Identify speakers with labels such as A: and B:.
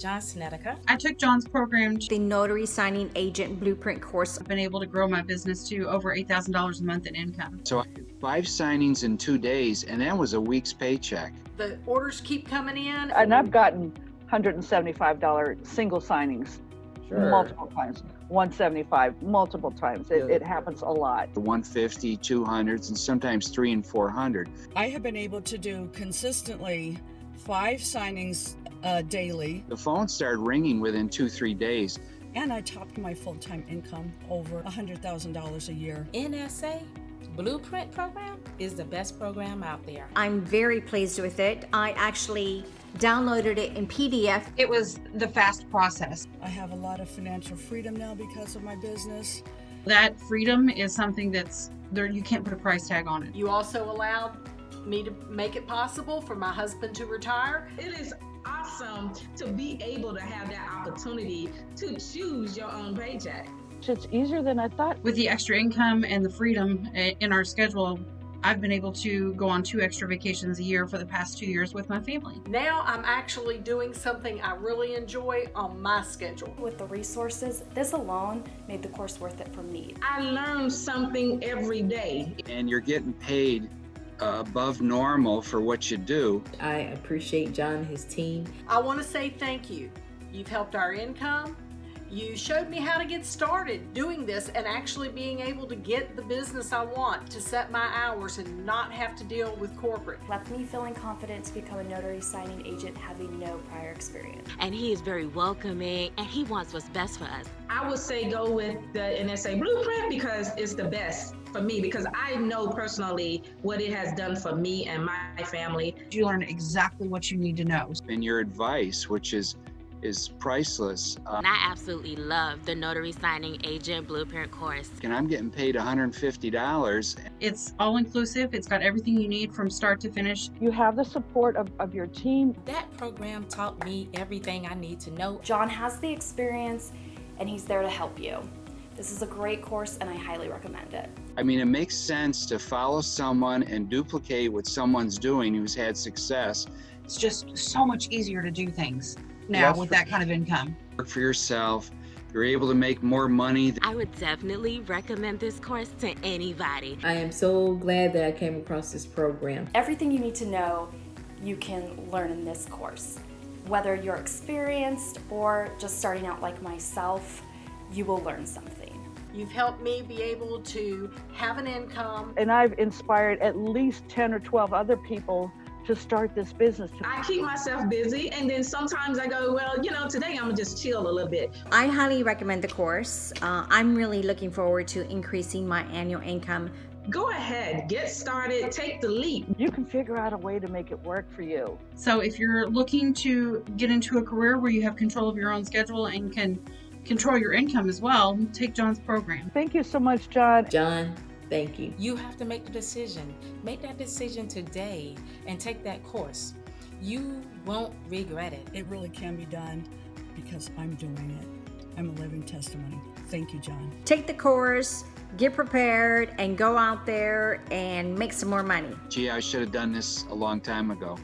A: Jon Snedeker.
B: I took Jon's program.
C: The Notary Signing Agent Blueprint course.
B: I've been able to grow my business to over $8,000 a month in income.
D: So I did 5 signings in 2 days, and that was a week's paycheck.
E: The orders keep coming in.
F: And I've gotten $175 single signings multiple times. 175 multiple times. It happens a lot.
D: The 150, 200s, and sometimes 300 and 400.
G: I have been able to do consistently 5 signings daily.
D: The phone started ringing within 2-3 days.
G: And I topped my full-time income over $100,000 a year.
A: NSA Blueprint program is the best program out there.
C: I'm very pleased with it. I actually downloaded it in PDF.
B: It was the fast process.
G: I have a lot of financial freedom now because of my business.
B: That freedom is something that's there, you can't put a price tag on it.
E: You also allowed me to make it possible for my husband to retire.
H: It is awesome to be able to have that opportunity to choose your own paycheck.
F: It's easier than I thought.
B: With the extra income and the freedom in our schedule, I've been able to go on 2 extra vacations a year for the past 2 years with my family.
E: Now I'm actually doing something I really enjoy on my schedule.
I: With the resources, this alone made the course worth it for me.
H: I learn something every day.
D: And you're getting paid above normal for what you do.
J: I appreciate Jon and his team.
E: I want to say thank you. You've helped our income. You showed me how to get started doing this and actually being able to get the business I want, to set my hours and not have to deal with corporate.
I: Left me feeling confident to become a notary signing agent having no prior experience.
K: And he is very welcoming and he wants what's best for us.
H: I would say go with the NSA Blueprint because it's the best for me, because I know personally what it has done for me and my family.
B: You learn exactly what you need to know.
D: And your advice, which is priceless.
K: And I absolutely love the Notary Signing Agent Blueprint course.
D: And I'm getting paid $150.
B: It's all inclusive. It's got everything you need from start to finish.
F: You have the support of your team.
A: That program taught me everything I need to know.
I: Jon has the experience and he's there to help you. This is a great course and I highly recommend it.
D: I mean, it makes sense to follow someone and duplicate what someone's doing who's had success.
B: It's just so much easier to do things now with that kind of income.
D: Work for yourself. You're able to make more money.
K: I would definitely recommend this course to anybody.
J: I am so glad that I came across this program.
I: Everything you need to know, you can learn in this course. Whether you're experienced or just starting out like myself, you will learn something.
E: You've helped me be able to have an income.
F: And I've inspired at least 10 or 12 other people to start this business.
H: I keep myself busy, and then sometimes I go, well, today I'm gonna just chill a little bit.
C: I highly recommend the course. I'm really looking forward to increasing my annual income.
H: Go ahead, get started, take the leap.
F: You can figure out a way to make it work for you.
B: So if you're looking to get into a career where you have control of your own schedule and can control your income as well, take Jon's program.
F: Thank you so much, Jon.
J: Jon, thank you.
A: You have to make the decision. Make that decision today and take that course. You won't regret it.
G: It really can be done because I'm doing it. I'm a living testimony. Thank you, Jon.
C: Take the course, get prepared, and go out there and make some more money.
D: Gee, I should have done this a long time ago.